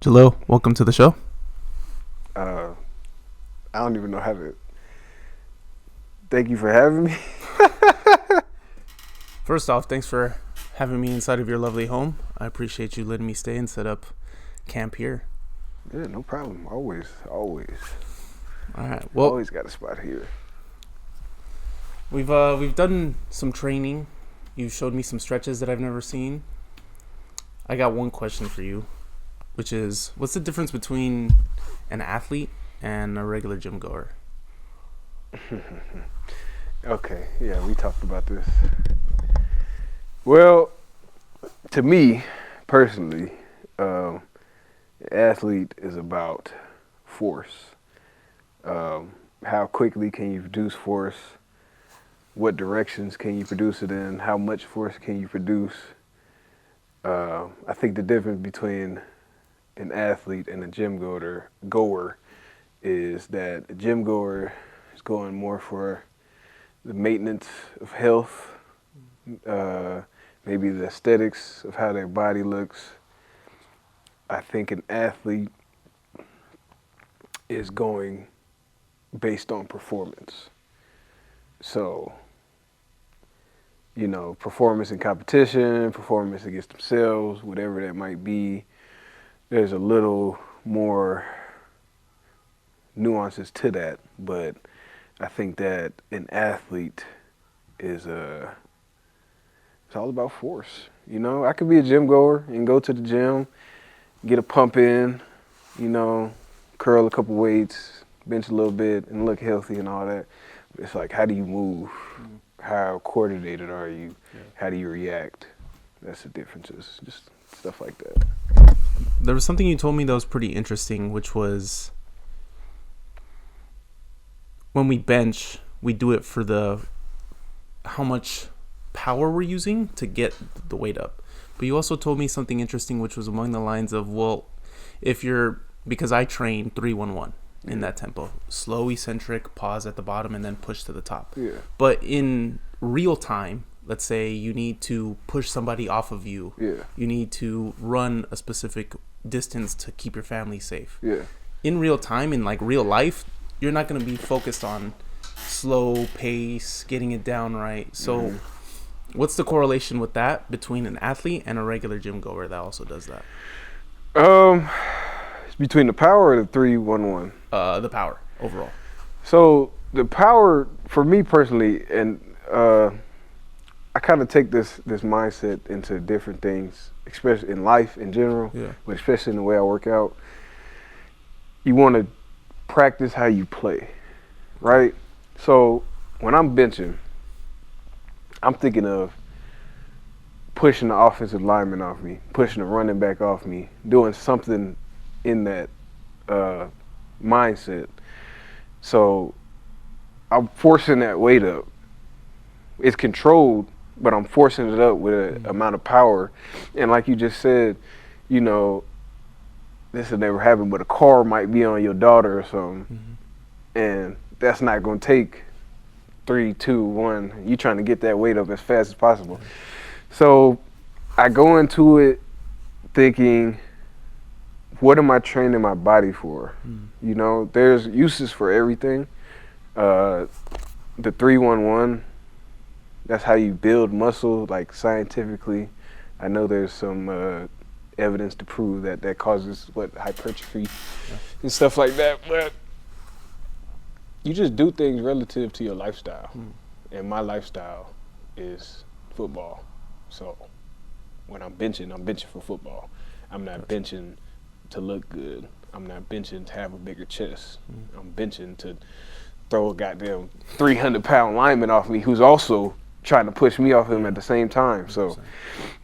Jahleel, welcome to the show. Uh, I don't even know how to. Thank you for having me. First off, thanks for having me inside of your lovely home. I appreciate you letting me stay and set up camp here. Yeah, no problem. Always. All right. Well, Always got a spot here. we've done some training. You showed me some stretches that I've never seen. I got one question for you, which is, what's the difference between an athlete and a regular gym goer? Okay, yeah, we talked about this. Well, to me, personally, an athlete is about force. How quickly can you produce force? What directions can you produce it in? How much force can you produce? I think the difference between an athlete and a gym goer is that a gym goer is going more for the maintenance of health, maybe the aesthetics of how their body looks. I think an athlete is going based on performance. So, performance in competition, performance against themselves, whatever that might be, there's a little more nuances to that, but I think that an athlete is it's all about force. I could be a gym goer and go to the gym, get a pump in, curl a couple weights, bench a little bit, and look healthy and all that. It's like, how do you move? How coordinated are you? Yeah. How do you react? That's the differences. Just stuff like that. There was something you told me that was pretty interesting, which was when we bench, we do it for how much power we're using to get the weight up. But you also told me something interesting, which was along the lines of, well, because I train 3-1-1 in that tempo, slow, eccentric, pause at the bottom, and then push to the top. Yeah. But in real time, let's say you need to push somebody off of you. Yeah. You need to run a specific distance to keep your family safe. Yeah. In real time, in like real life, you're not going to be focused on slow pace, getting it down right. So what's the correlation with that between an athlete and a regular gym goer that also does that? It's between the power or the 3-1-1. The power overall. So the power for me personally, and I kind of take this mindset into different things, especially in life in general, but especially in the way I work out. You want to practice how you play, right? So when I'm benching, I'm thinking of pushing the offensive lineman off me, pushing the running back off me, doing something in that mindset. So I'm forcing that weight up. It's controlled, but I'm forcing it up with an amount of power. And like you just said, this will never happen, but a car might be on your daughter or something, and that's not going to take 3, 2, 1. You're trying to get that weight up as fast as possible. So I go into it thinking, what am I training my body for? There's uses for everything. The 3-1-1, that's how you build muscle, like scientifically. I know there's some evidence to prove that causes hypertrophy and stuff like that, but you just do things relative to your lifestyle. And my lifestyle is football. So when I'm benching for football. I'm not benching to look good. I'm not benching to have a bigger chest. I'm benching to throw a goddamn 300-pound lineman off me who's also trying to push me off him at the same time. So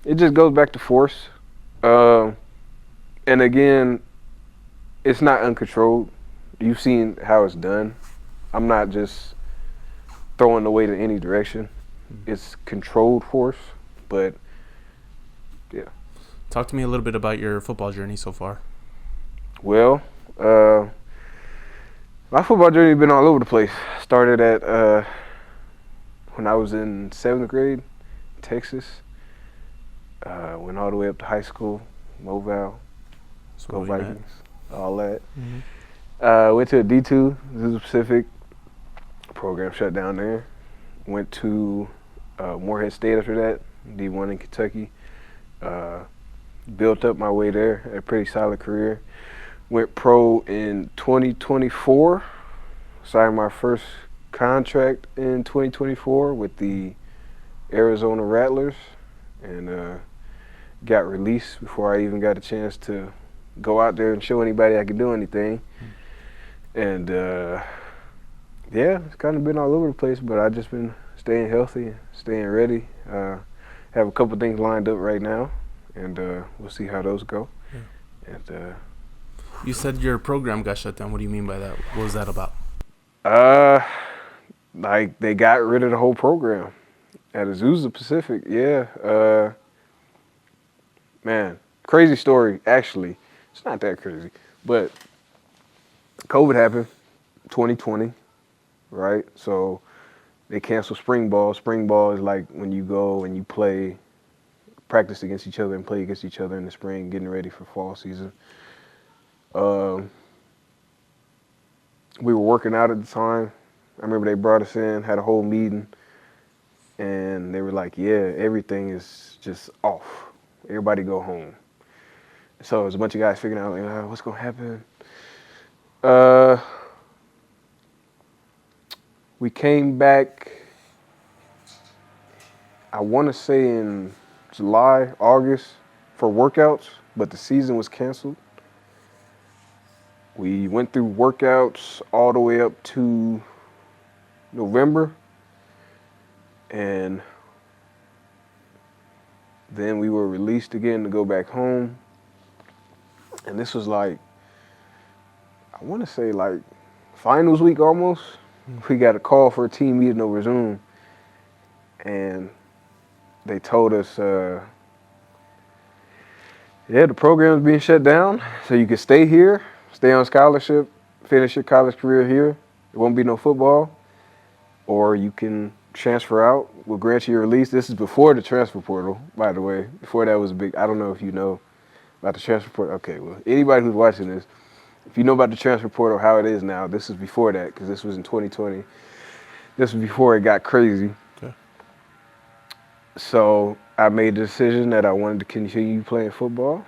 it just goes back to force. And again, it's not uncontrolled. You've seen how it's done. I'm not just throwing the weight in any direction. It's controlled force, but yeah. Talk to me a little bit about your football journey so far. Well, my football journey has been all over the place. Started at when I was in 7th grade, Texas. Went all the way up to high school, Mobile. Go Vikings. All that. Mm-hmm. Went to a D2, Azusa Pacific. Program shut down there. Went to Morehead State after that, D1 in Kentucky. Built up my way there, had a pretty solid career. Went pro in 2024. Signed my first contract in 2024 with the Arizona Rattlers, and got released before I even got a chance to go out there and show anybody I could do anything. And yeah, it's kind of been all over the place, but I've just been staying healthy, staying ready. Have a couple things lined up right now, and we'll see how those go. Yeah. And you said your program got shut down. What do you mean by that? What was that about? Like they got rid of the whole program at Azusa Pacific. Yeah. Man, crazy story. Actually, it's not that crazy, but COVID happened, 2020, right? So they canceled spring ball. Spring ball is like when you go and you play, practice against each other and play against each other in the spring, getting ready for fall season. We were working out at the time. I remember they brought us in, had a whole meeting, and they were like, yeah, everything is just off. Everybody go home. So it was a bunch of guys figuring out, like, what's going to happen? We came back, I want to say in July, August for workouts, but the season was canceled. We went through workouts all the way up to November, and then we were released again to go back home. And this was like, I want to say like finals week almost. We got a call for a team meeting over Zoom, and they told us, yeah, the program's being shut down, so you can stay here, stay on scholarship, finish your college career here. There won't be no football, or you can transfer out. We'll grant you your release. This is before the transfer portal, by the way. Before that was a big, I don't know if you know about the transfer portal. Okay, well, anybody who's watching this, if you know about the transfer portal, how it is now, this is before that, because this was in 2020. This was before it got crazy. Okay. So I made the decision that I wanted to continue playing football,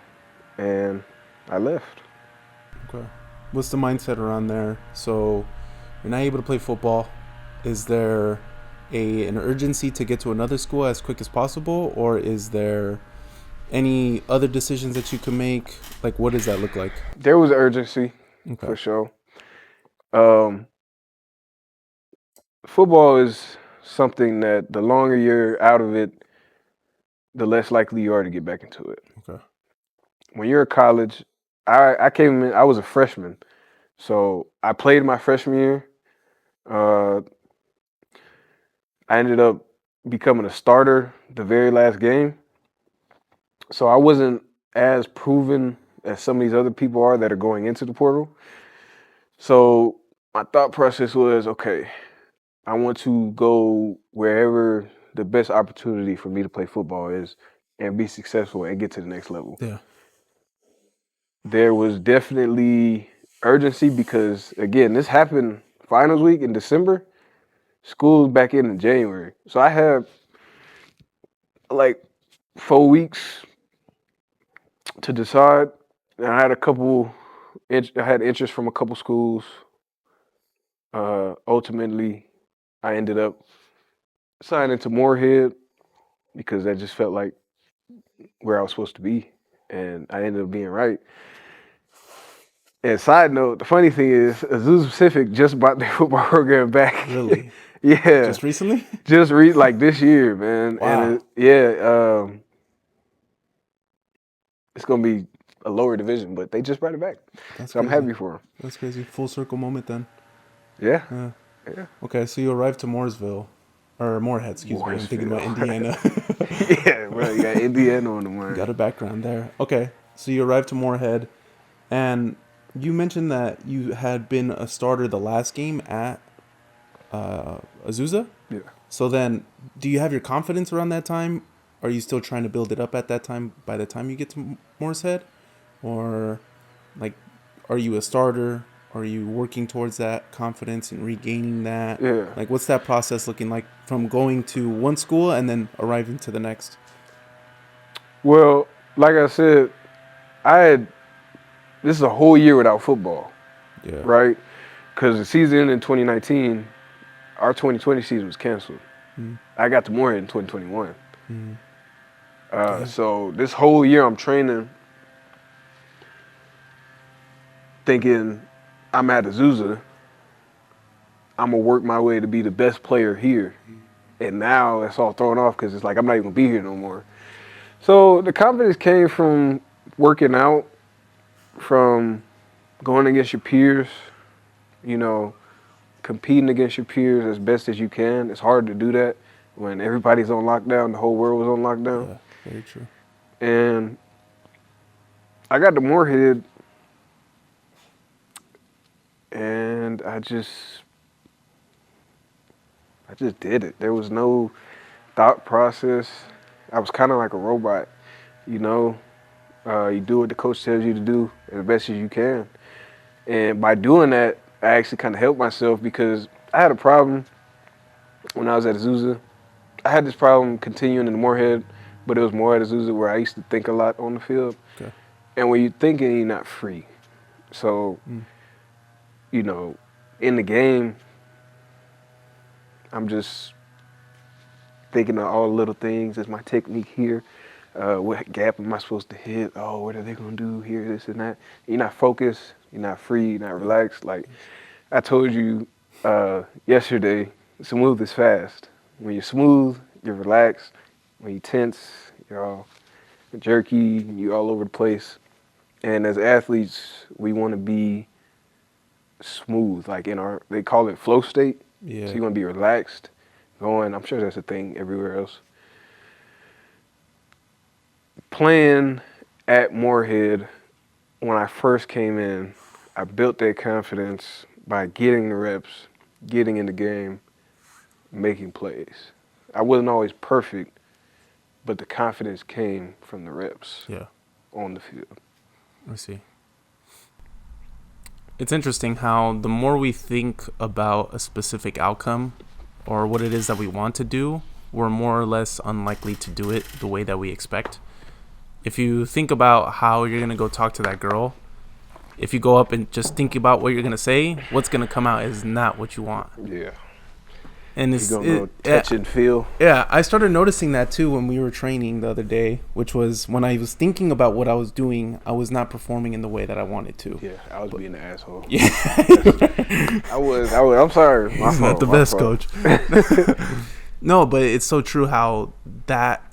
and I left. Okay. What's the mindset around there? So you're not able to play football. Is there an urgency to get to another school as quick as possible, or is there any other decisions that you can make? Like, what does that look like? There was urgency, okay, for sure. Football is something that the longer you're out of it, the less likely you are to get back into it. Okay. When you're at college, I came in, I was a freshman. So I played my freshman year. I ended up becoming a starter the very last game. So I wasn't as proven as some of these other people are that are going into the portal. So my thought process was, okay, I want to go wherever the best opportunity for me to play football is and be successful and get to the next level. Yeah. There was definitely urgency because, again, this happened finals week in December. School's back in January. So I had like 4 weeks to decide. And I had I had interest from a couple schools. Ultimately, I ended up signing to Morehead because that just felt like where I was supposed to be. And I ended up being right. And side note, the funny thing is, Azusa Pacific just brought their football program back. Really? Yeah. Just recently? Just like this year, man. Wow. And it's gonna be a lower division, but they just brought it back. That's so crazy. I'm happy for them. That's crazy. Full circle moment then. Yeah. Yeah. Okay, so you arrived to Mooresville, or Morehead, excuse me. I'm thinking about Indiana. Yeah, bro, you got Indiana on the mind. Got a background there. Okay, so you arrived to Morehead, and you mentioned that you had been a starter the last game at Azusa? Yeah. So then, do you have your confidence around that time? Are you still trying to build it up at that time, by the time you get to Mooreshead? Or Like, are you a starter? Are you working towards that confidence and regaining that? Yeah. Like, what's that process looking like from going to one school and then arriving to the next? Well, like I said, this is a whole year without football, Yeah. right? Because the season in 2019, our 2020 season was canceled. Mm. I got to Moorhead in 2021. Yeah. So this whole year I'm training, thinking I'm at Azusa, I'm going to work my way to be the best player here. And now it's all thrown off because it's like I'm not even going to be here no more. So the confidence came from working out, from going against your peers, you know, competing against your peers as best as you can. It's hard to do that when everybody's on lockdown, the whole world was on lockdown. Yeah, very true. And I got to Moorhead, and I just did it. There was no thought process. I was kind of like a robot, you know. You do what the coach tells you to do as best as you can. And by doing that, I actually kind of helped myself because I had a problem when I was at Azusa. I had this problem continuing in the Moorhead, but it was more at Azusa where I used to think a lot on the field. Okay. And when you're thinking, you're not free. So, you know, in the game, I'm just thinking of all the little things. Is my technique here? What gap am I supposed to hit? Oh, what are they going to do here, this and that? You're not focused. You're not free. You're not relaxed. Like I told you yesterday, smooth is fast. When you're smooth, you're relaxed. When you're tense, you're all jerky. You're all over the place. And as athletes, we want to be smooth. Like they call it flow state. Yeah. So you want to be relaxed, going. I'm sure that's a thing everywhere else. Playing at Moorhead, when I first came in, I built that confidence by getting the reps, getting in the game, making plays. I wasn't always perfect, but the confidence came from the reps on the field. I see. It's interesting how the more we think about a specific outcome or what it is that we want to do, we're more or less unlikely to do it the way that we expect. If you think about how you're going to go talk to that girl, if you go up and just think about what you're going to say, what's going to come out is not what you want. Yeah. And it's going to touch and feel. Yeah, I started noticing that too when we were training the other day, which was when I was thinking about what I was doing, I was not performing in the way that I wanted to. Yeah, I was being an asshole. Yeah. I was. I'm sorry. My fault. Not the best coach. No, but it's so true how that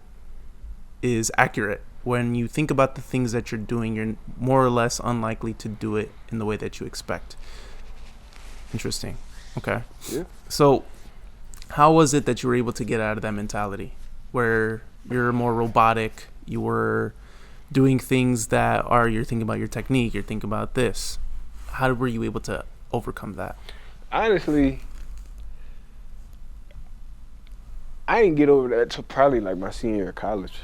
is accurate. When you think about the things that you're doing, you're more or less unlikely to do it in the way that you expect. Interesting. Okay. Yeah. So how was it that you were able to get out of that mentality where you're more robotic, you were doing things that are, you're thinking about your technique, you're thinking about this. How were you able to overcome that? Honestly, I didn't get over that till probably like my senior year of college.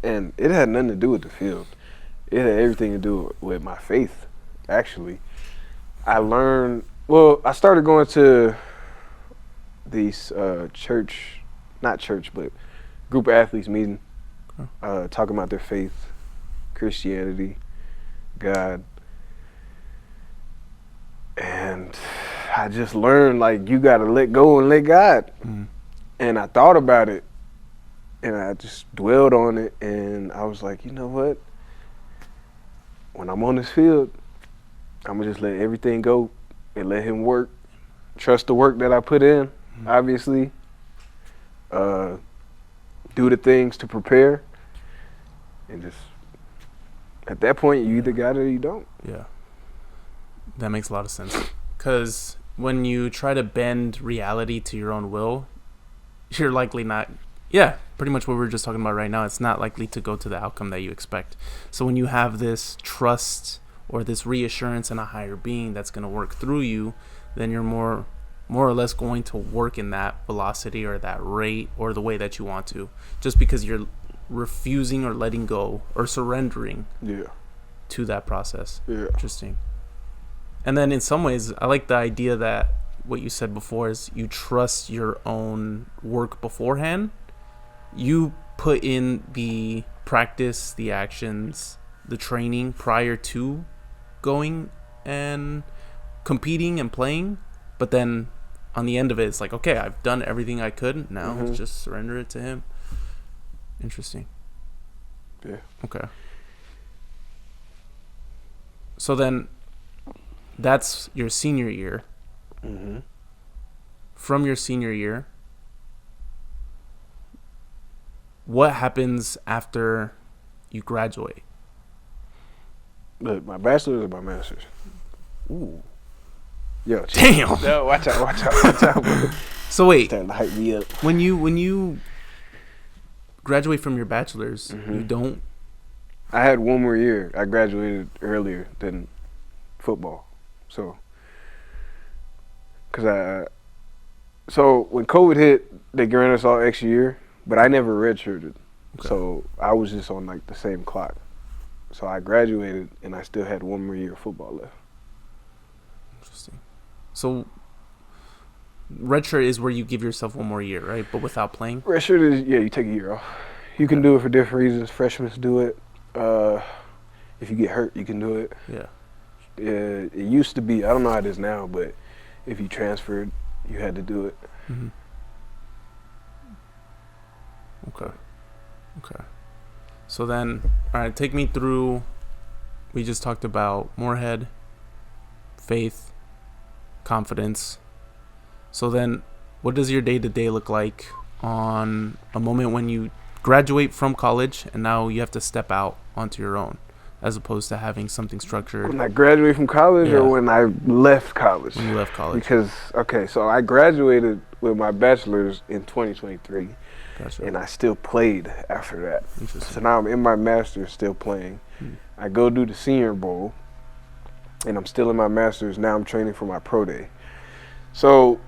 And it had nothing to do with the field. It had everything to do with my faith, actually. I started going to these not church, but group of athletes meeting, talking about their faith, Christianity, God. And I just learned, like, you got to let go and let God. And I thought about it, and I just dwelled on it, and I was like, you know what? When I'm on this field, I'm going to just let everything go and let him work. Trust the work that I put in, obviously. Do the things to prepare. And just, at that point, you either got it or you don't. Yeah. That makes a lot of sense. Because when you try to bend reality to your own will, you're likely not... Yeah, pretty much what we were just talking about right now. It's not likely to go to the outcome that you expect. So when you have this trust or this reassurance in a higher being that's going to work through you, then you're more or less going to work in that velocity or that rate or the way that you want to. Just because you're refusing or letting go or surrendering Yeah. to that process. Yeah. Interesting. And then in some ways, I like the idea that what you said before is you trust your own work beforehand. You put in the practice, the actions, the training prior to going and competing and playing. But then on the end of it, it's like, okay, I've done everything I could. Now let's just surrender it to him. Interesting. Yeah. Okay. So then that's your senior year. Mm-hmm. From your senior year, what happens after you graduate? Look, my bachelor's or my master's? Ooh. Yo, damn. No, watch out. So wait, Starting to hype me up. when you graduate from your bachelor's, you don't. I had one more year. I graduated earlier than football, so so when COVID hit, they granted us all extra year, but I never redshirted, so I was just on like the same clock. So I graduated and I still had one more year of football left. Interesting. So redshirt is where you give yourself one more year, right? But without playing. Redshirt is you take a year off. You can do it for different reasons. Freshmen do it. If you get hurt, you can do it. Yeah. It used to be, I don't know how it is now, but if you transferred, you had to do it. Mm-hmm. Okay. So then, all right, take me through. We just talked about Moorhead, faith, confidence. So then, what does your day-to-day look like on a moment when you graduate from college and now you have to step out onto your own, as opposed to having something structured? When I graduated from college or when I left college? When you left college. Because, so I graduated with my bachelor's in 2023. Gotcha. And I still played after that. Interesting. So now I'm in my master's still playing. I go do the Senior Bowl, and I'm still in my master's. Now I'm training for my pro day. So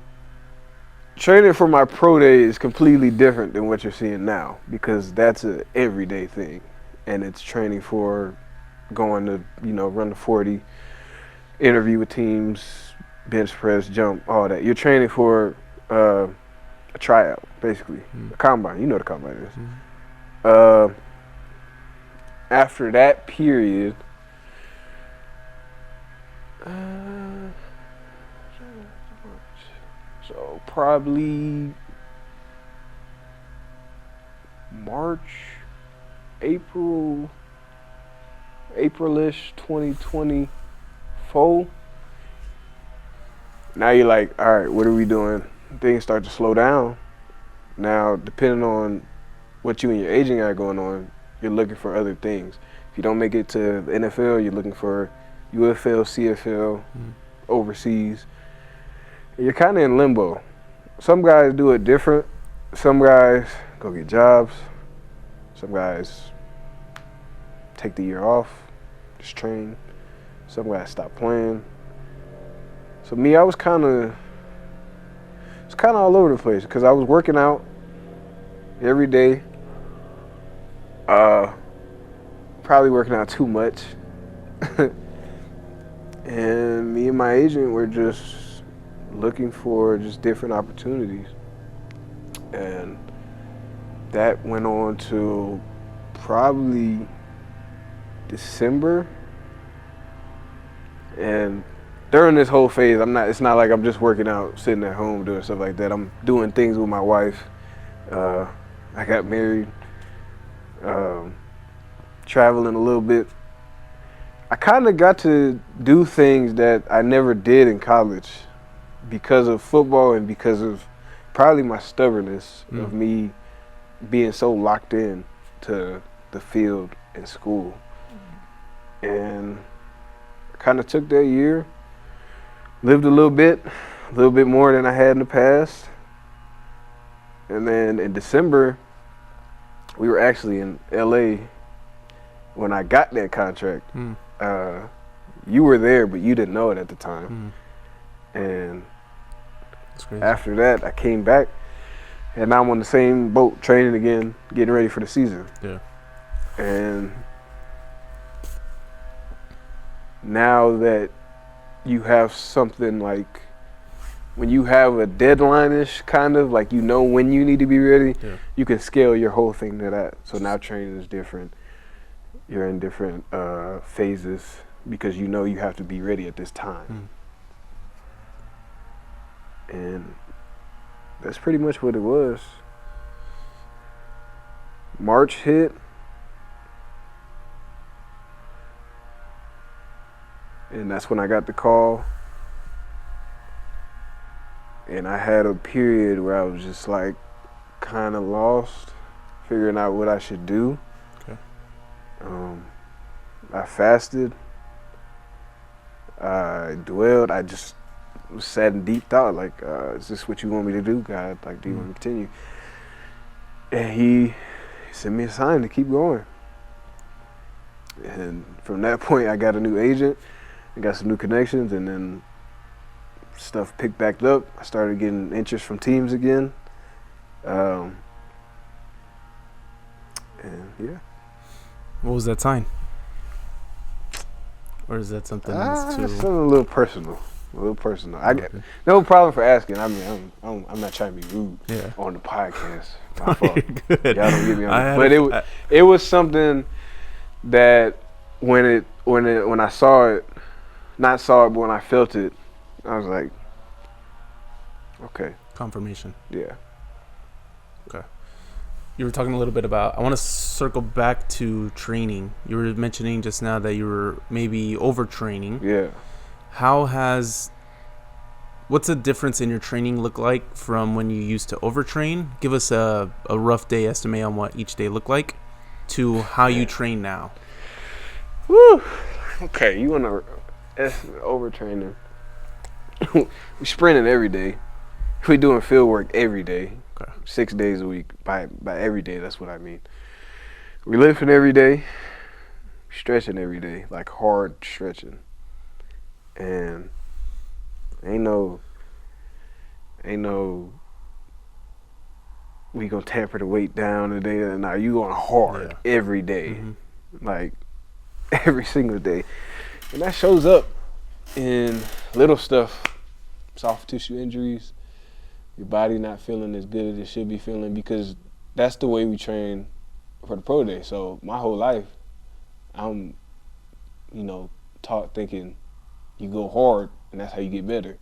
training for my pro day is completely different than what you're seeing now, because that's an everyday thing. And it's training for going to, run the 40, interview with teams, bench press, jump, all that. You're training for a tryout, basically, a combine. You know what a combine is. After that period, so probably March, April-ish 2024. Now you're like, all right, what are we doing? Things start to slow down. Now, depending on what you and your agent got going on, you're looking for other things. If you don't make it to the NFL, you're looking for UFL, CFL, overseas. You're kind of in limbo. Some guys do it different. Some guys go get jobs. Some guys take the year off, just train. Some guys stop playing. So me, I was kind of all over the place because I was working out every day. Probably working out too much. And me and my agent were just looking for just different opportunities. And that went on to probably December. And during this whole phase, it's not like I'm just working out, sitting at home doing stuff like that. I'm doing things with my wife. I got married, traveling a little bit. I kind of got to do things that I never did in college because of football and because of probably my stubbornness of me being so locked in to the field and school. And I kind of took that year, lived a little bit more than I had in the past. And then in December, we were actually in LA when I got that contract. You were there, but you didn't know it at the time. And after that, I came back. And now I'm on the same boat, training again, getting ready for the season. Yeah. And now that you have something like, when you have a deadline-ish kind of, like you know when you need to be ready, you can scale your whole thing to that. So now training is different. You're in different phases because you know you have to be ready at this time. And that's pretty much what it was. March hit. And that's when I got the call. And I had a period where I was just like kind of lost, figuring out what I should do. Okay. I fasted. I dwelled. I just sat in deep thought, like, is this what you want me to do, God? Like, do you want me to continue? And he sent me a sign to keep going. And from that point, I got a new agent. I got some new connections, and then stuff picked back up. I started getting interest from teams again. And yeah. What was that sign? Or is that something that's too... Something a little personal. I get no problem for asking. I mean, I'm not trying to be rude on the podcast. My fault. Good. Y'all don't get me on. But it was something that when I saw it, not saw it, but when I felt it, I was like, okay. Confirmation. Yeah. Okay. You were talking a little bit about, I want to circle back to training. You were mentioning just now that you were maybe overtraining. Yeah. What's the difference in your training look like from when you used to overtrain? Give us a rough day estimate on what each day looked like to how you train now. Woo. Okay, you want to overtraining. We sprinting every day. We doing field work every day. Okay. 6 days a week. By every day, that's what I mean. We lifting every day, stretching every day, like hard stretching. And ain't no we gonna tamper the weight down today. Now you going hard every day. Like every single day. And that shows up in little stuff, soft tissue injuries, your body not feeling as good as it should be feeling, because that's the way we train for the pro day. So my whole life, I'm, taught thinking you go hard and that's how you get better.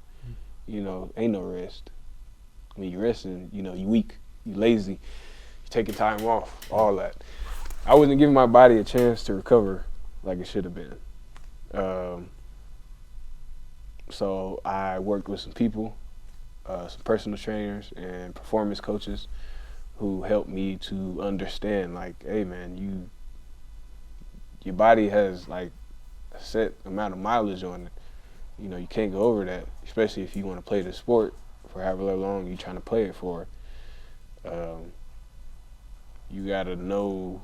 Ain't no rest. When you resting, you weak, you lazy, you taking time off, all that. I wasn't giving my body a chance to recover like it should have been. So I worked with some people, some personal trainers and performance coaches who helped me to understand, like, hey man, your body has like a set amount of mileage on it. You can't go over that, especially if you want to play the sport for however long you're trying to play it for. You gotta know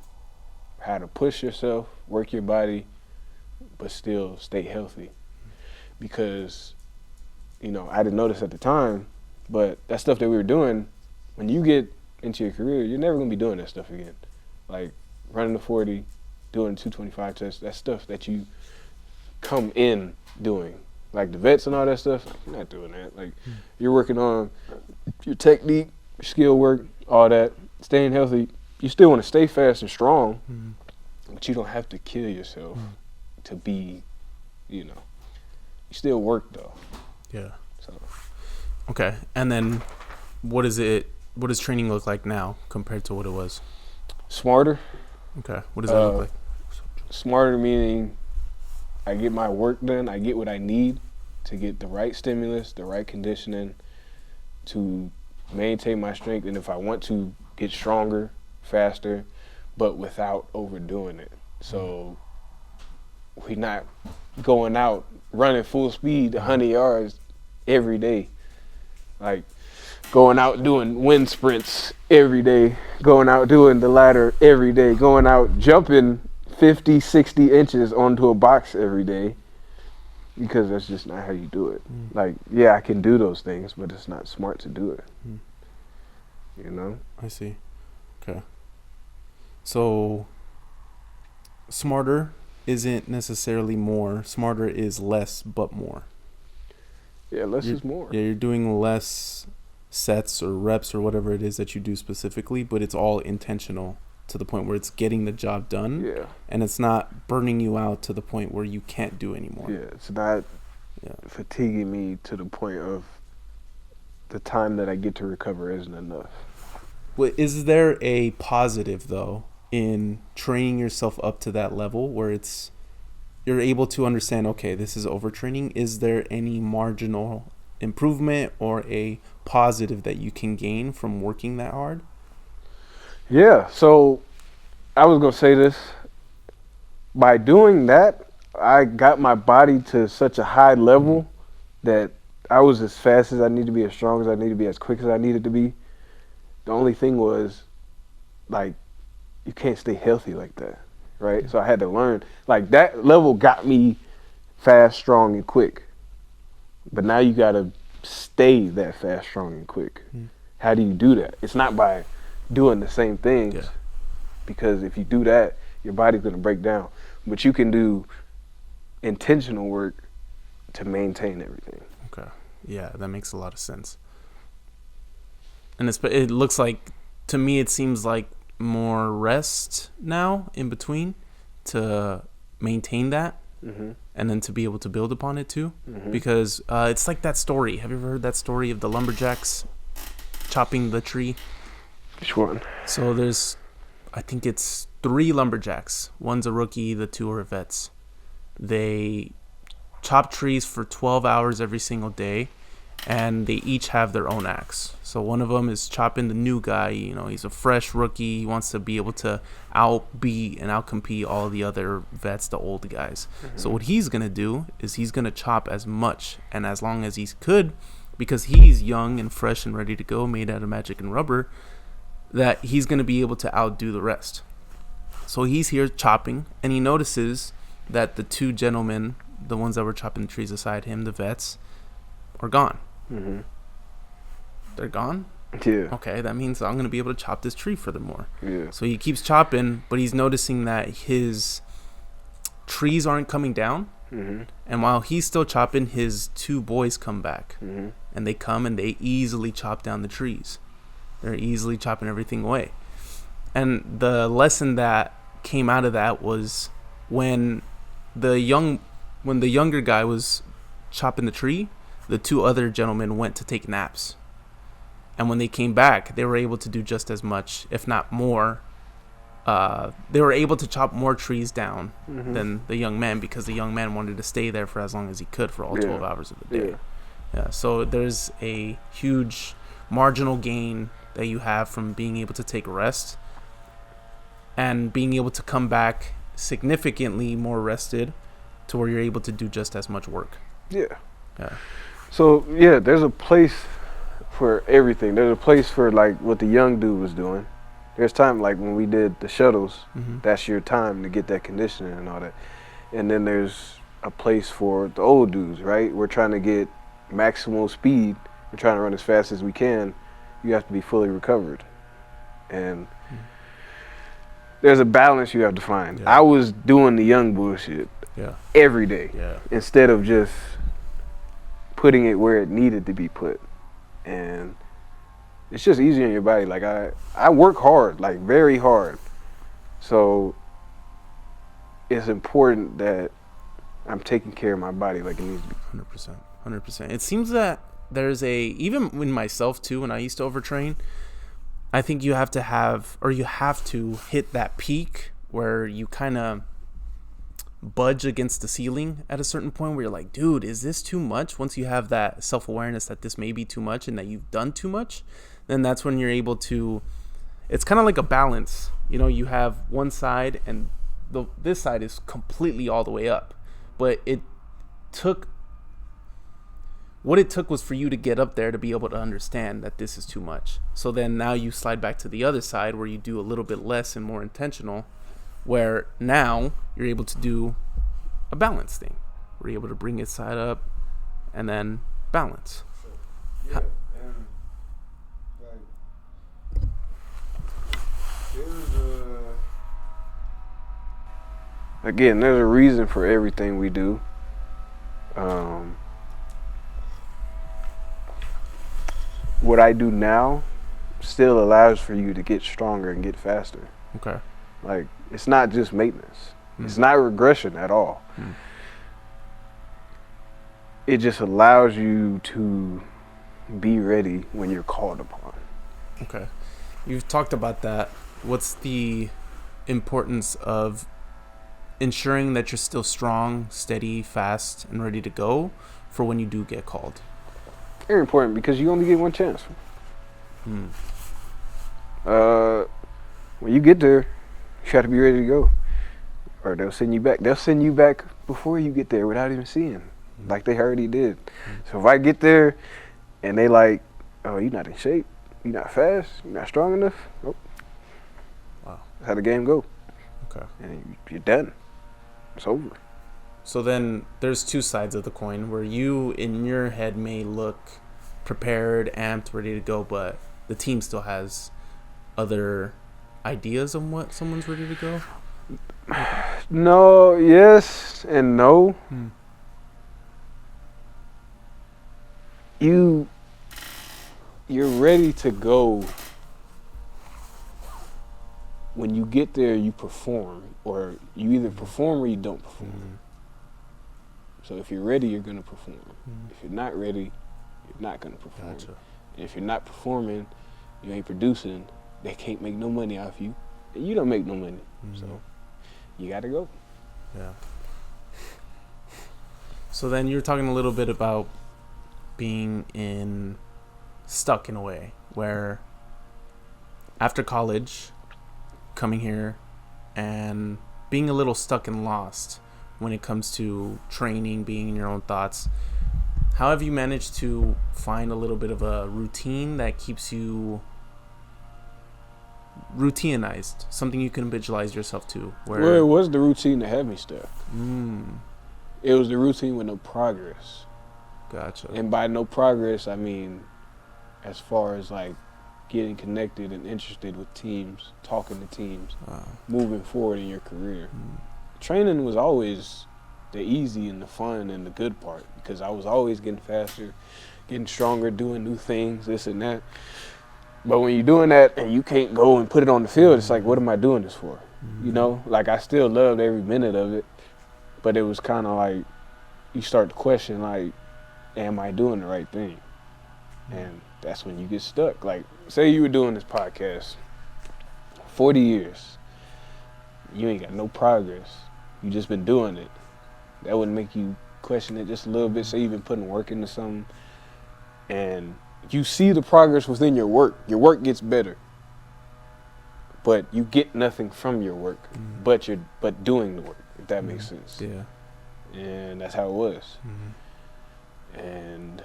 how to push yourself, work your body, but still stay healthy. Because, I didn't notice at the time, but that stuff that we were doing, when you get into your career, you're never gonna be doing that stuff again. Like running the 40, doing 225 tests, that stuff that you come in doing. Like the vets and all that stuff, like, you're not doing that. Like you're working on your technique, your skill work, all that, staying healthy. You still want to stay fast and strong, but you don't have to kill yourself to be, you still work though. Yeah. So. Okay, and then what does training look like now compared to what it was? Smarter. Okay, what does that look like? Smarter meaning I get my work done, I get what I need to get the right stimulus, the right conditioning to maintain my strength, and if I want to get stronger, faster, but without overdoing it. So we're not going out running full speed 100 yards every day. Like going out doing wind sprints every day, going out doing the ladder every day, going out jumping 50, 60 inches onto a box every day, because that's just not how you do it. Like, yeah, I can do those things, but it's not smart to do it. you know? I see. Okay. So smarter isn't necessarily more. Smarter is less but more. Yeah, less is more. Yeah, you're doing less sets or reps or whatever it is that you do specifically, but it's all intentional to the point where it's getting the job done. Yeah. And it's not burning you out to the point where you can't do anymore. Yeah, it's not fatiguing me to the point of the time that I get to recover isn't enough. Well, is there a positive, though, in training yourself up to that level where you're able to understand, okay, this is overtraining? Is there any marginal improvement or a positive that you can gain from working that hard? Yeah, so I was going to say this. By doing that, I got my body to such a high level that I was as fast as I needed to be, as strong as I needed to be, as quick as I needed to be. The only thing was, like, you can't stay healthy like that, right? So I had to learn. Like, that level got me fast, strong, and quick. But now you got to stay that fast, strong, and quick. How do you do that? It's not by doing the same things, because if you do that, your body's going to break down. But you can do intentional work to maintain everything. Okay. Yeah, that makes a lot of sense. And it looks like, to me, it seems like more rest now in between to maintain that, and then to be able to build upon it too. Because it's like that story. Have you ever heard that story of the lumberjacks chopping the tree? Which one? So I think it's 3 lumberjacks. One's a rookie, the 2 are vets. They chop trees for 12 hours every single day, and they each have their own axe. So one of them is chopping the new guy. He's a fresh rookie. He wants to be able to outbeat and outcompete all the other vets, the old guys. So what he's going to do is he's going to chop as much and as long as he could, because he's young and fresh and ready to go, made out of magic and rubber, that he's going to be able to outdo the rest. So he's here chopping, and he notices that the 2 gentlemen, the ones that were chopping the trees aside him, the vets, are gone. They're gone? Yeah. Okay, that means I'm going to be able to chop this tree furthermore. Yeah. So he keeps chopping, but he's noticing that his trees aren't coming down. And while he's still chopping, his 2 boys come back. And they come and they easily chop down the trees. They're easily chopping everything away. And the lesson that came out of that was when the younger guy was chopping the tree, the 2 other gentlemen went to take naps. And when they came back, they were able to do just as much, if not more. They were able to chop more trees down than the young man, because the young man wanted to stay there for as long as he could for all 12 hours of the day. Yeah. So there's a huge marginal gain that you have from being able to take rest and being able to come back significantly more rested to where you're able to do just as much work. Yeah. Yeah. So, there's a place for everything. There's a place for, like, what the young dude was doing. There's time, like, when we did the shuttles, that's your time to get that conditioning and all that. And then there's a place for the old dudes, right? We're trying to get maximal speed. We're trying to run as fast as we can. You have to be fully recovered. And there's a balance you have to find. I was doing the young bullshit every day instead of just putting it where it needed to be put. And it's just easier on your body. Like, I work hard, like, very hard. So it's important that I'm taking care of my body like it needs to be. 100%. It seems that there's even in myself too, when I used to overtrain, I think you have to hit that peak where you kind of budge against the ceiling at a certain point where you're like, dude, is this too much? Once you have that self-awareness that this may be too much and that you've done too much, then that's when you're able to, it's kind of like a balance. You have one side and this side is completely all the way up, but what it took was for you to get up there to be able to understand that this is too much. So then now you slide back to the other side where you do a little bit less and more intentional, where now you're able to do a balance thing. We're able to bring it side up and then balance. Yeah, and like Again, there's a reason for everything we do. What I do now still allows for you to get stronger and get faster. Okay. Like, it's not just maintenance. It's not regression at all. It just allows you to be ready when you're called upon. Okay. You've talked about that. What's the importance of ensuring that you're still strong, steady, fast, and ready to go for when you do get called? Very important, because you only get one chance. When you get there, you got to be ready to go, or they'll send you back. They'll send you back before you get there without even seeing, like they already did. So if I get there and they like, oh, you're not in shape, you're not fast, you're not strong enough, oh, wow, that's how the game go. Okay. And you're done. It's over. So then there's two sides of the coin, where you in your head may look prepared, amped, ready to go, but the team still has other ideas on what someone's ready to go. No, yes and no. You're ready to go when you get there. You perform, or you either perform or you don't perform. So if you're ready, you're gonna perform. If you're not ready, you're not gonna perform. Gotcha. And if you're not performing, you ain't producing, they can't make no money off you, and you don't make no money. So you gotta go. Yeah. So then you're talking a little bit about being stuck in a way, where after college, coming here and being a little stuck and lost when it comes to training, being in your own thoughts. How have you managed to find a little bit of a routine that keeps you routinized, something you can visualize yourself to? Well, it was the routine that had me stuck. It was the routine with no progress. Gotcha. And by no progress, I mean as far as like getting connected and interested with teams, talking to teams, moving forward in your career. Training was always the easy and the fun and the good part, because I was always getting faster, getting stronger, doing new things, this and that. But when you're doing that and you can't go and put it on the field, it's like, what am I doing this for? You know, like, I still loved every minute of it, but it was kind of like you start to question, like, am I doing the right thing? And that's when you get stuck. Like, say you were doing this podcast 40 years, you ain't got no progress, you just been doing it. That would make you question it just a little bit. Say you've been putting work into something, and you see the progress within your work. Your work gets better, but you get nothing from your work, but doing the work, if that makes sense. Yeah. And that's how it was. And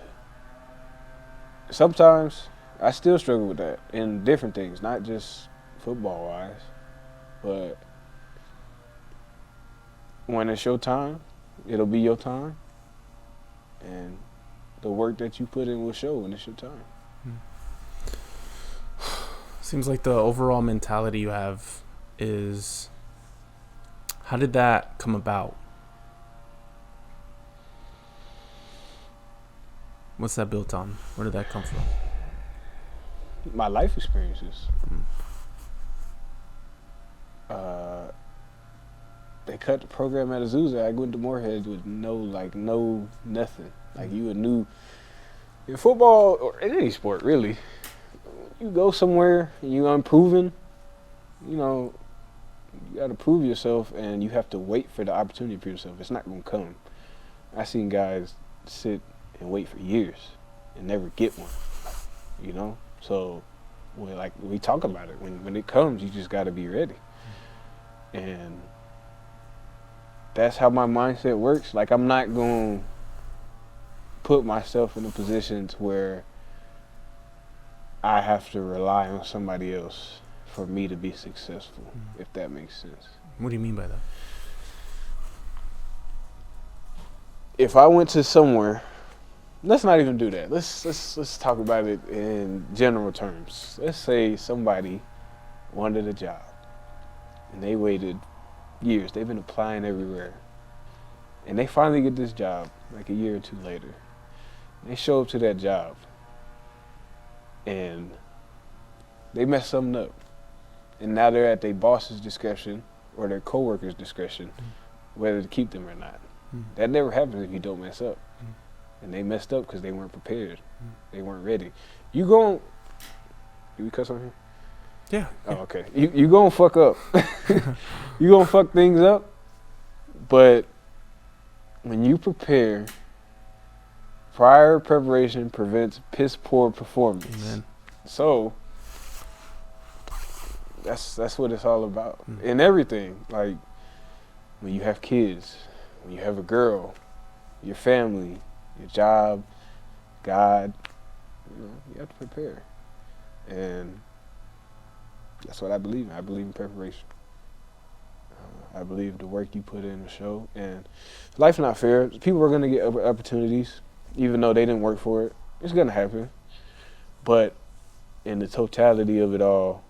sometimes I still struggle with that in different things, not just football-wise, but when it's your time, it'll be your time, and the work that you put in will show when it's your time. Seems like the overall mentality you have is, how did that come about? What's that built on? Where did that come from? My life experiences. They cut the program at Azusa. I went to Moorhead with no nothing. Like, you knew in football or in any sport, really, you go somewhere and you unproven, you know, you got to prove yourself, and you have to wait for the opportunity for yourself. It's not going to come. I seen guys sit and wait for years and never get one, you know? So, we talk about it. When it comes, you just got to be ready. And that's how my mindset works. Like, I'm not going to put myself in a position to where I have to rely on somebody else for me to be successful, if that makes sense. What do you mean by that? If I went to somewhere, let's not even do that. Let's talk about it in general terms. Let's say somebody wanted a job and they waited years. They've been applying everywhere. And they finally get this job, like a year or two later. They show up to that job, and they mess something up. And now they're at their boss's discretion or their coworker's discretion whether to keep them or not. That never happens if you don't mess up. And they messed up because they weren't prepared. They weren't ready. You gon' Did we cuss on here? Yeah. Oh, okay. You gonna fuck up. You gonna fuck things up. But when you prepare, prior preparation prevents piss poor performance. Amen. So that's what it's all about. In everything. Like when you have kids, when you have a girl, your family, your job, God, you have to prepare. And that's what I believe in. I believe in preparation. I believe the work you put in will show. And life's not fair. People are going to get opportunities, even though they didn't work for it. It's going to happen. But in the totality of it all,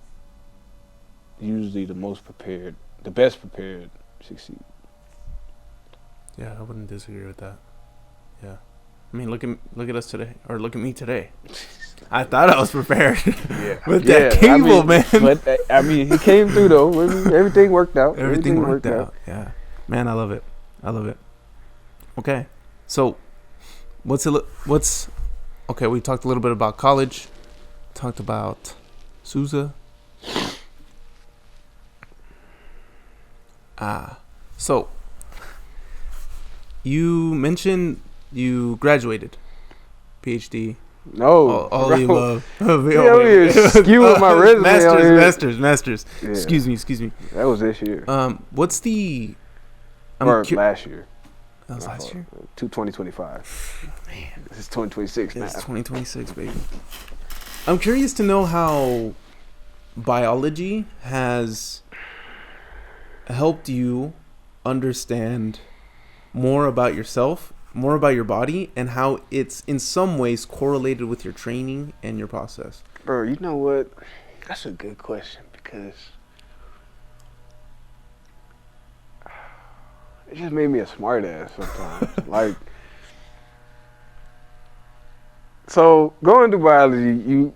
usually the best prepared succeed. Yeah, I wouldn't disagree with that. Yeah. I mean, look at us today, or look at me today. I thought I was prepared with that cable, man. But he came through though. Everything worked out. Everything worked out. Yeah, man, I love it. Okay, so okay? We talked a little bit about college. Talked about Sousa. So you mentioned you graduated, PhD. No, all the above. Skewing my resume. Masters. Yeah. Excuse me. That was this year. What's the? Last year. That was last year. 2025. Man, this is 2026 now. It's 2026, baby. I'm curious to know how biology has helped you understand more about yourself, more about your body, and how it's in some ways correlated with your training and your process. Bro, you know what? That's a good question because it just made me a smart ass sometimes. So going to biology,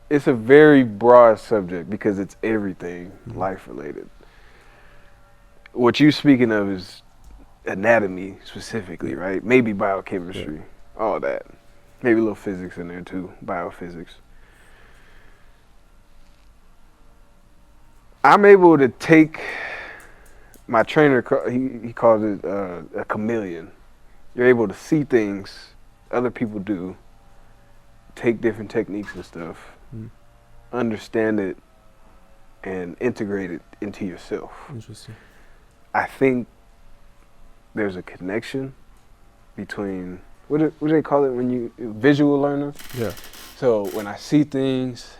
it's a very broad subject because it's everything life related. What you're speaking of is anatomy specifically, right? Maybe biochemistry, all that. Maybe a little physics in there too, biophysics. I'm able to take my trainer, he calls it a chameleon. You're able to see things other people do, take different techniques and stuff, understand it, and integrate it into yourself. Interesting. I think there's a connection between, what do they call it when you, visual learner? Yeah. So when I see things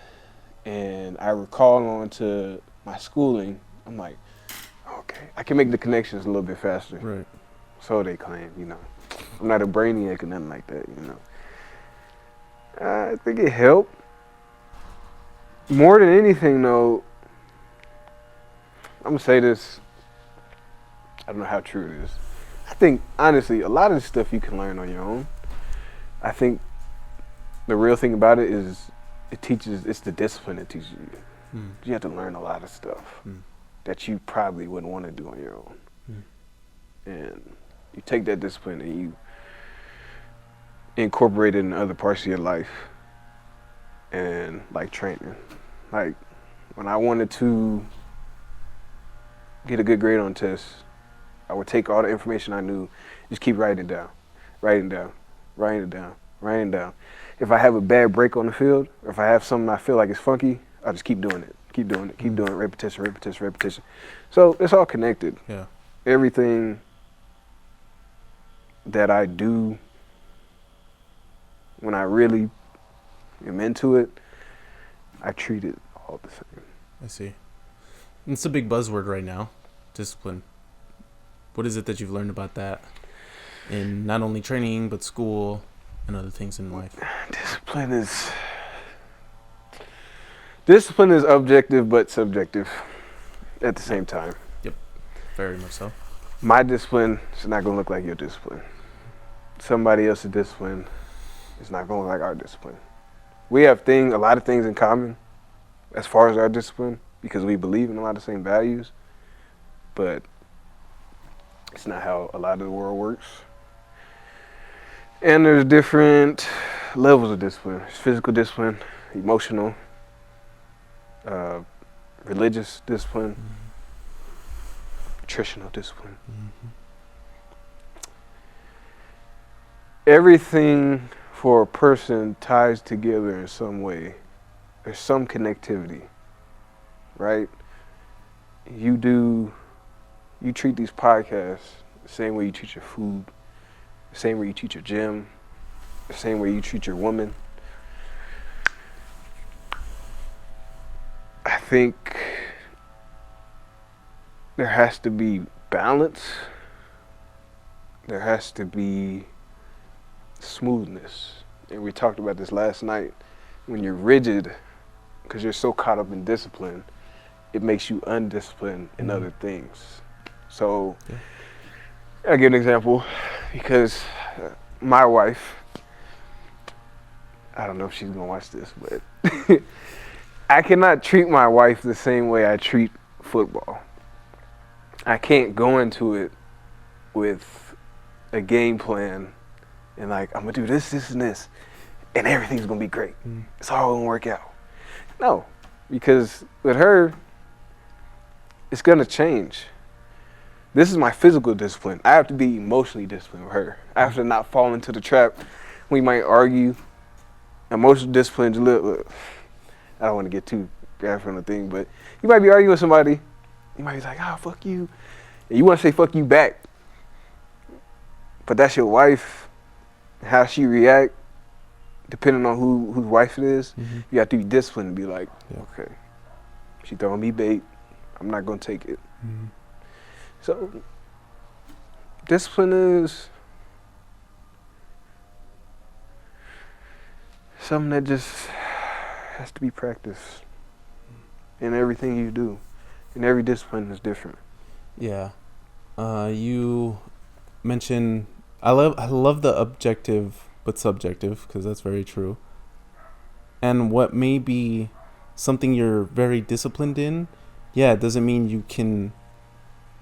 and I recall on to my schooling, I'm like, okay, I can make the connections a little bit faster. Right. So they claim, I'm not a brainiac or nothing like that, I think it helped. More than anything though, I'm gonna say this, I don't know how true it is. I think, honestly, a lot of the stuff you can learn on your own. I think the real thing about it is it's the discipline that teaches you. You have to learn a lot of stuff that you probably wouldn't want to do on your own. And you take that discipline and you incorporate it in other parts of your life. And like training. Like when I wanted to get a good grade on tests, I would take all the information I knew, just keep writing it down. If I have a bad break on the field, or if I have something I feel like is funky, I'll just keep doing it, repetition. So it's all connected. Yeah. Everything that I do, when I really am into it, I treat it all the same. I see. It's a big buzzword right now, discipline. What is it that you've learned about that in not only training, but school and other things in life? Discipline is objective, but subjective at the same time. Yep. Very much so. My discipline is not going to look like your discipline. Somebody else's discipline is not going to look like our discipline. We have a lot of things in common as far as our discipline because we believe in a lot of the same values, but it's not how a lot of the world works. And there's different levels of discipline. There's physical discipline, emotional, religious discipline, nutritional discipline. Everything for a person ties together in some way. There's some connectivity, right? You treat these podcasts the same way you treat your food, the same way you treat your gym, the same way you treat your woman. I think there has to be balance. There has to be smoothness. And we talked about this last night. When you're rigid, because you're so caught up in discipline, it makes you undisciplined in other things. So, I'll give an example, because my wife, I don't know if she's gonna watch this, but I cannot treat my wife the same way I treat football. I can't go into it with a game plan and like, I'm gonna do this, this, and this, and everything's gonna be great. It's all gonna work out. No, because with her, it's gonna change. This is my physical discipline. I have to be emotionally disciplined with her. I have to not fall into the trap. We might argue. Emotional discipline, I don't want to get too graphic on the thing, but you might be arguing with somebody. You might be like, fuck you. And you want to say fuck you back. But that's your wife. How she react, depending on whose wife it is, you have to be disciplined and be like, okay, she throwing me bait. I'm not going to take it. So, discipline is something that just has to be practiced in everything you do. And every discipline is different. Yeah. You mentioned, I love the objective but subjective, because that's very true. And what may be something you're very disciplined in, it doesn't mean you can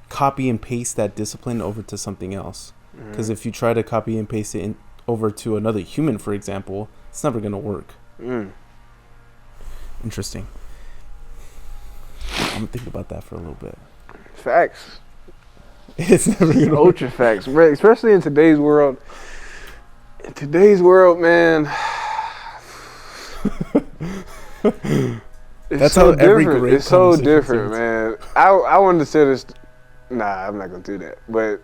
copy and paste that discipline over to something else. Because if you try to copy and paste it over to another human, for example, it's never going to work. Interesting. I'm going to think about that for a little bit. Facts. It's never going to ultra facts, especially in today's world. In today's world, man, that's so how every great it's so different, man. I wanted to say this. Nah, I'm not gonna do that. But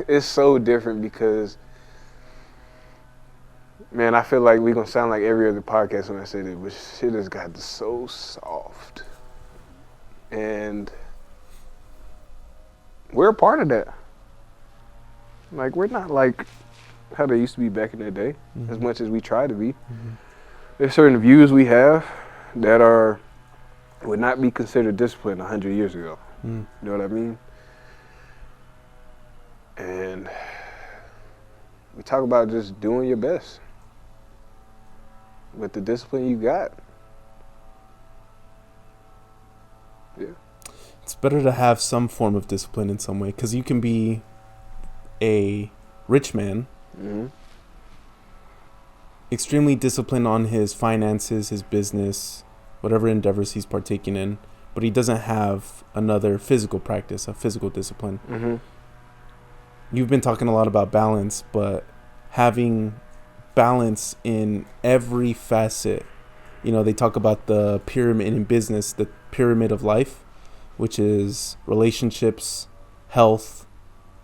it's so different because, man, I feel like we're gonna sound like every other podcast when I say this, but shit has got so soft, and we're a part of that. Like, we're not like how they used to be back in the day, as much as we try to be. There's certain views we have that would not be considered discipline 100 years ago. You know what I mean? And we talk about just doing your best with the discipline you got. Yeah. It's better to have some form of discipline in some way, because you can be a rich man, extremely disciplined on his finances, his business, whatever endeavors he's partaking in, but he doesn't have another physical practice, a physical discipline. You've been talking a lot about balance, but having balance in every facet. You know, they talk about the pyramid in business, the pyramid of life, which is relationships, health,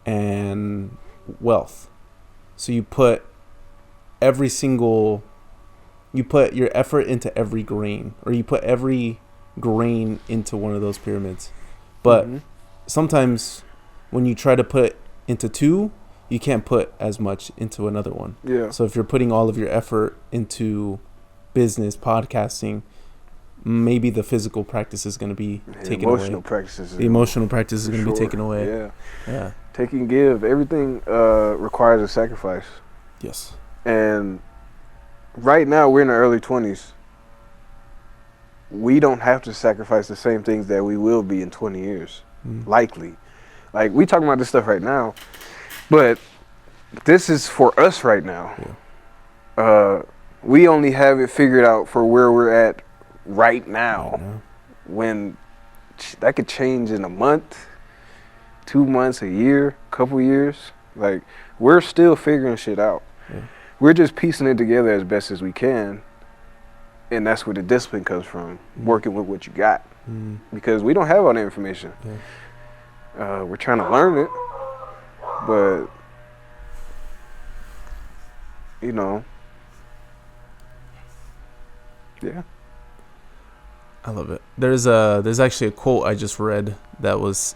and wealth. So you put your effort into every grain, or you put every grain into one of those pyramids. But sometimes when you try to put into two, you can't put as much into another one. Yeah. So if you're putting all of your effort into business, podcasting, maybe the physical practice is going to be taken emotional away. Practices. The emotional practice is going to sure. be taken away. Yeah. Yeah. Take and give. Everything requires a sacrifice. Yes. And right now we're in our early 20s. We don't have to sacrifice the same things that we will be in 20 years. Likely. Like, we talking about this stuff right now, but this is for us right now. Yeah. We only have it figured out for where we're at right now. When that could change in a month, 2 months, a year, couple years. Like, we're still figuring shit out. Yeah. We're just piecing it together as best as we can. And that's where the discipline comes from, working with what you got. Because we don't have all the information. Yeah. We're trying to learn it, but, you know, yeah. I love it. There's actually a quote I just read that was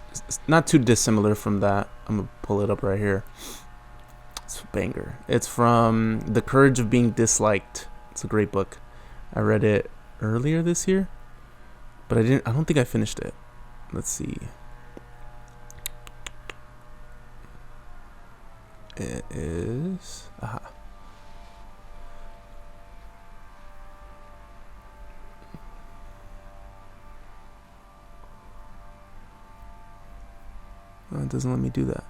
not too dissimilar from that. I'm gonna pull it up right here. It's a banger. It's from The Courage of Being Disliked. It's a great book. I read it earlier this year, but I don't think I finished it. Let's see. It is it doesn't let me do that.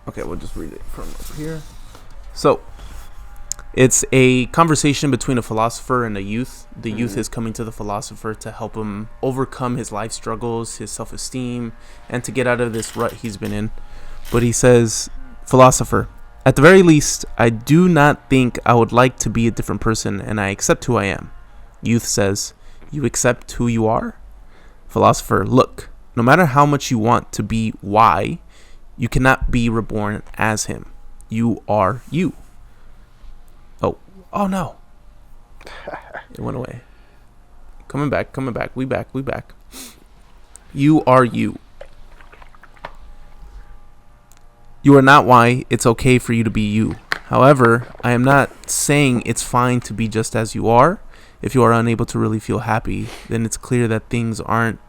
Okay, we'll just read it from up here. So, it's a conversation between a philosopher and a youth. The youth is coming to the philosopher to help him overcome his life struggles, his self-esteem, and to get out of this rut he's been in. But he says, philosopher, at the very least, I do not think I would like to be a different person, and I accept who I am. Youth says, you accept who you are? Philosopher, look, no matter how much you want to be Y, you cannot be reborn as him. You are you. Oh no. It went away. Coming back. We back. You are you. You are not Y. It's okay for you to be you. However, I am not saying it's fine to be just as you are. If you are unable to really feel happy, then it's clear that things aren't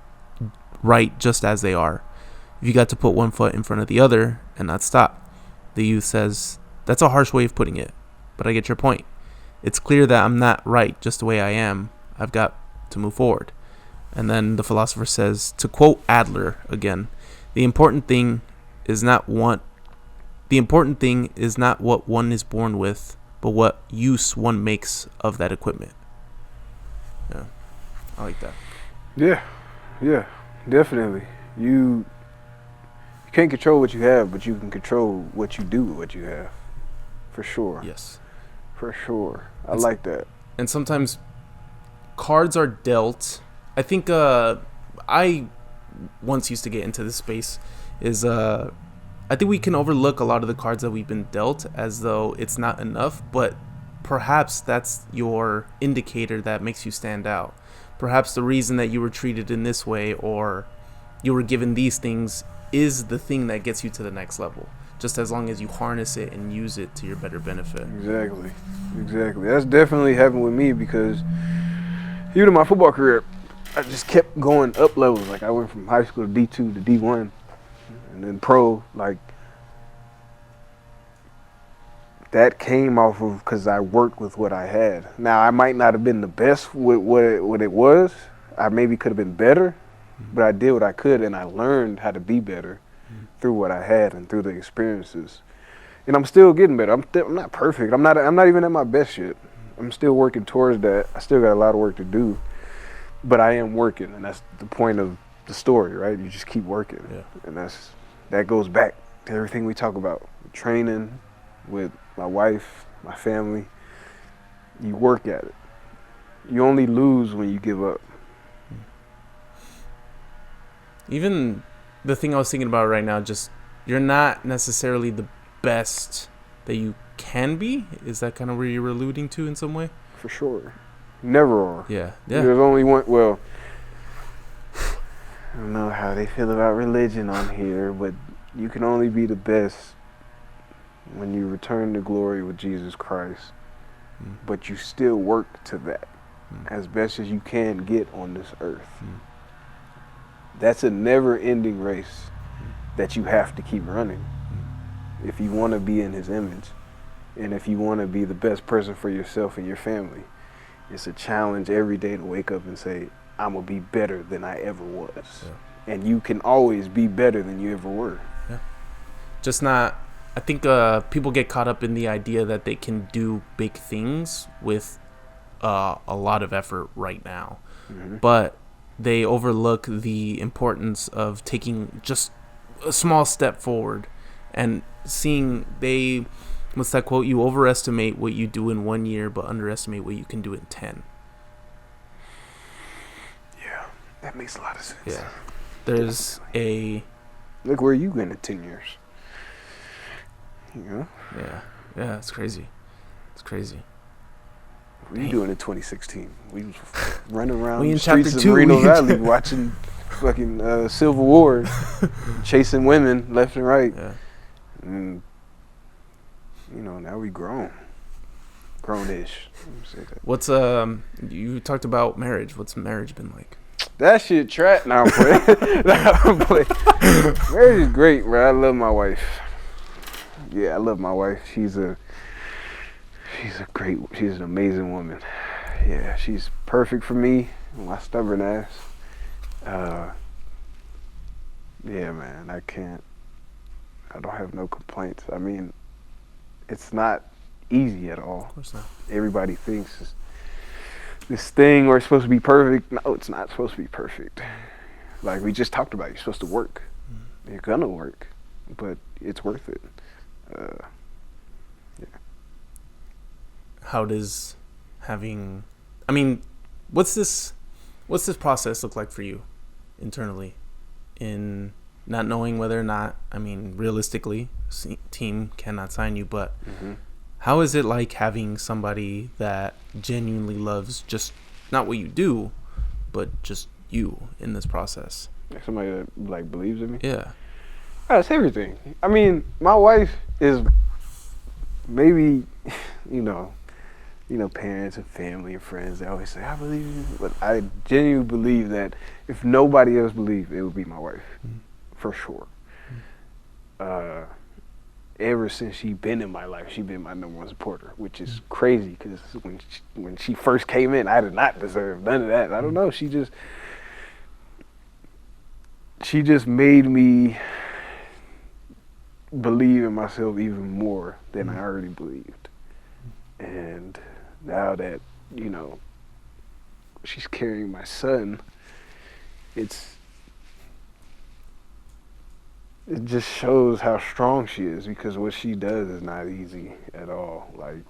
right just as they are. If you got to put one foot in front of the other and not stop. The youth says, that's a harsh way of putting it, but I get your point. It's clear that I'm not right just the way I am. I've got to move forward. And then the philosopher says, to quote Adler again, the important thing is not what one is born with, but what use one makes of that equipment. Yeah, I like that. Yeah, definitely. You can't control what you have, but you can control what you do with what you have. For sure. Yes. For sure. I like that. And sometimes cards are dealt. I think I once used to get into this space is I think we can overlook a lot of the cards that we've been dealt as though it's not enough, but perhaps that's your indicator that makes you stand out. Perhaps the reason that you were treated in this way or you were given these things is the thing that gets you to the next level, just as long as you harness it and use it to your better benefit. Exactly. That's definitely happened with me because even in my football career, I just kept going up levels. Like, I went from high school to D2 to D1 and then pro. Like, that came off of because I worked with what I had. Now, I might not have been the best with what it was. I maybe could have been better, but I did what I could, and I learned how to be better through what I had and through the experiences. And I'm still getting better. I'm not perfect. I'm not even at my best yet. I'm still working towards that. I still got a lot of work to do, but I am working, and that's the point of the story, right? You just keep working, and that goes back to everything we talk about: training with my wife, my family. You work at it. You only lose when you give up. Even the thing I was thinking about right now, just you're not necessarily the best that you can be. Is that kind of where you're alluding to in some way? For sure. Never are. Yeah. There's only one. Well, I don't know how they feel about religion on here, but you can only be the best when you return to glory with Jesus Christ. But you still work to that. as best as you can get on this earth. That's a never-ending race that you have to keep running if you want to be in his image and if you want to be the best person for yourself and your family. It's a challenge every day to wake up and say, I'm going to be better than I ever was. Yeah. And you can always be better than you ever were. Yeah. Just not, I think people get caught up in the idea that they can do big things with a lot of effort right now. But they overlook the importance of taking just a small step forward and seeing what's that quote? You overestimate what you do in 1 year, but underestimate what you can do in 10. Yeah, that makes a lot of sense. Yeah. There's Look where you been in 10 years. You know? Yeah, it's crazy. What are you doing in 2016? We was running around we the in streets chapter of 2. Reno Valley watching fucking Civil War, chasing women left and right. Yeah. And, now we grown. Grown-ish. What's, you talked about marriage. What's marriage been like? That shit trash. Nah, I'm playing. Marriage is great, bro. I love my wife. Yeah, I love my wife. She's an amazing woman. Yeah, she's perfect for me, my stubborn ass. Yeah, man, I don't have no complaints. I mean, it's not easy at all. Of course not. Everybody thinks it's this thing where it's supposed to be perfect. No, it's not supposed to be perfect. Like we just talked about, you're supposed to work. You're gonna work, but it's worth it. Yeah. How does what's this process look like for you internally in not knowing whether or not, realistically, team cannot sign you, but how is it like having somebody that genuinely loves just not what you do, but just you in this process? Like somebody that like believes in me? Yeah. That's everything. I mean, my wife is maybe, parents and family and friends, they always say, I believe in you. But I genuinely believe that if nobody else believed, it would be my wife. For sure. Ever since she been in my life, she been my number one supporter, which is crazy because when she first came in, I did not deserve none of that. I don't know. She just made me believe in myself even more than I already believed. And now that, she's carrying my son, it just shows how strong she is, because what she does is not easy at all. Like,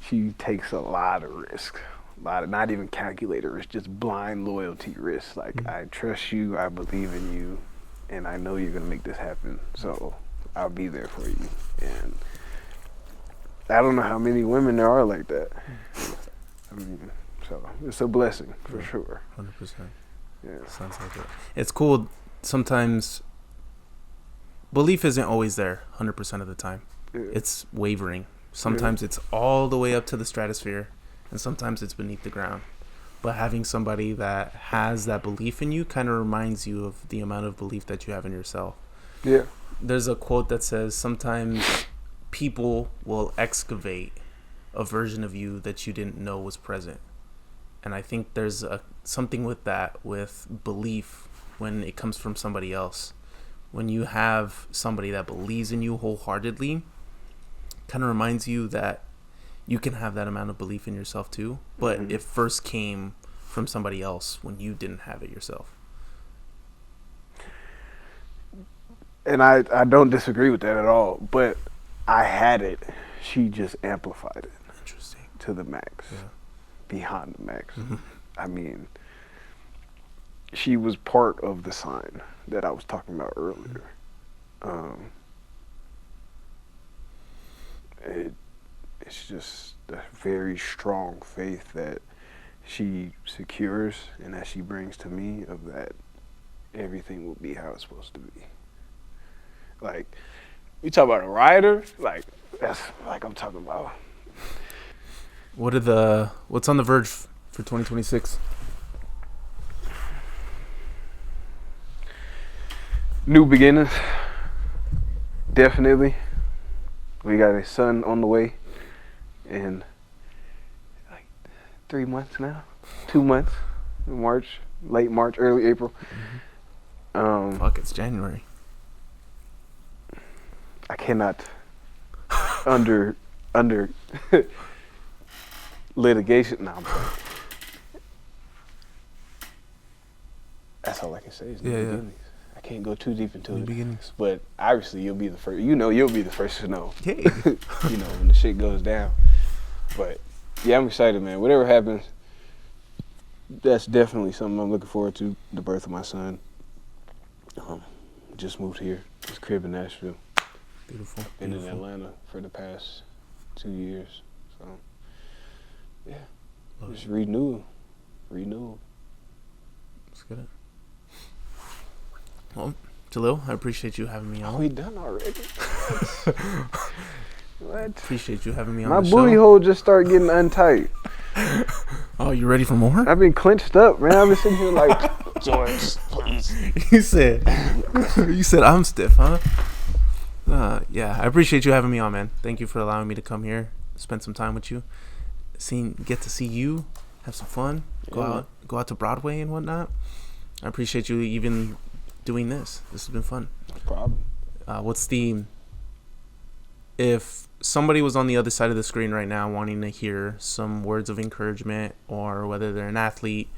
she takes a lot of risk, not even calculated risk, just blind loyalty risk. Like, I trust you, I believe in you, and I know you're gonna make this happen, so I'll be there for you. And I don't know how many women there are like that. So it's a blessing for sure. 100%. Yeah. Sounds like it. It's cool. Sometimes belief isn't always there 100% of the time. Yeah. It's wavering. Sometimes it's all the way up to the stratosphere, and sometimes it's beneath the ground. But having somebody that has that belief in you kind of reminds you of the amount of belief that you have in yourself. Yeah. There's a quote that says, sometimes people will excavate a version of you that you didn't know was present. And I think there's something with that, with belief, when it comes from somebody else. When you have somebody that believes in you wholeheartedly, kind of reminds you that you can have that amount of belief in yourself too, but it first came from somebody else when you didn't have it yourself. And I don't disagree with that at all, but I had it. She just amplified it. Interesting. To the max. Yeah. Beyond the max. I mean, she was part of the sign that I was talking about earlier. It's just a very strong faith that she secures and that she brings to me, of that everything will be how it's supposed to be. Like, you talk about a rider, like, that's like I'm talking about. What's on the Brdge for 2026? New beginnings. Definitely. We got a son on the way in like 3 months now. 2 months. March, late March, early April. Fuck, it's January. I cannot under litigation. No, that's all I can say is new beginnings. I can't go too deep into New it. beginnings. But obviously you'll be the first. You'll be the first to know. Hey. When the shit goes down. But yeah, I'm excited, man. Whatever happens, that's definitely something I'm looking forward to. The birth of my son. Just moved here. This crib in Nashville. Beautiful. Been in Atlanta for the past 2 years. So yeah, just renewal. That's good. Well, Jahleel, I appreciate you having me on. Oh, we done already? What? Appreciate you having me on My the show. booty hole just started getting untight. Oh, you ready for more? I've been clenched up, man. I've been sitting here like, George, please. You said I'm stiff, huh? Yeah, I appreciate you having me on, man. Thank you for allowing me to come here, spend some time with you, get to see you, have some fun, go out to Broadway and whatnot. I appreciate you even doing this. This has been fun. No problem. If somebody was on the other side of the screen right now wanting to hear some words of encouragement, or whether they're an athlete,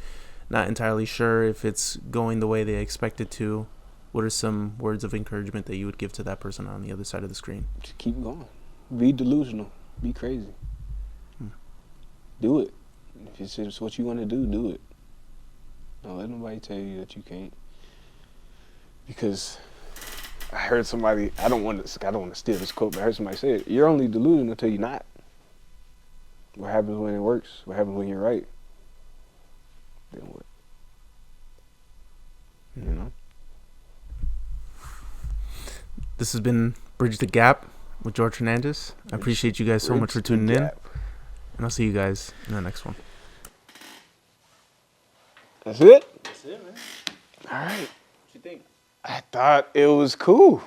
not entirely sure if it's going the way they expect it to, what are some words of encouragement that you would give to that person on the other side of the screen? Just keep going. Be delusional. Be crazy. Do it. If it's just what you want to do it. Don't let nobody tell you that you can't. Because I heard somebody, I don't want to steal this quote, but I heard somebody say it. You're only delusional until you're not. What happens when it works? What happens when you're right? Then what? You know? This has been Bridge the Gap with George Hernandez. I appreciate you guys so much for tuning in. And I'll see you guys in the next one. That's it? That's it, man. All right. What you think? I thought it was cool.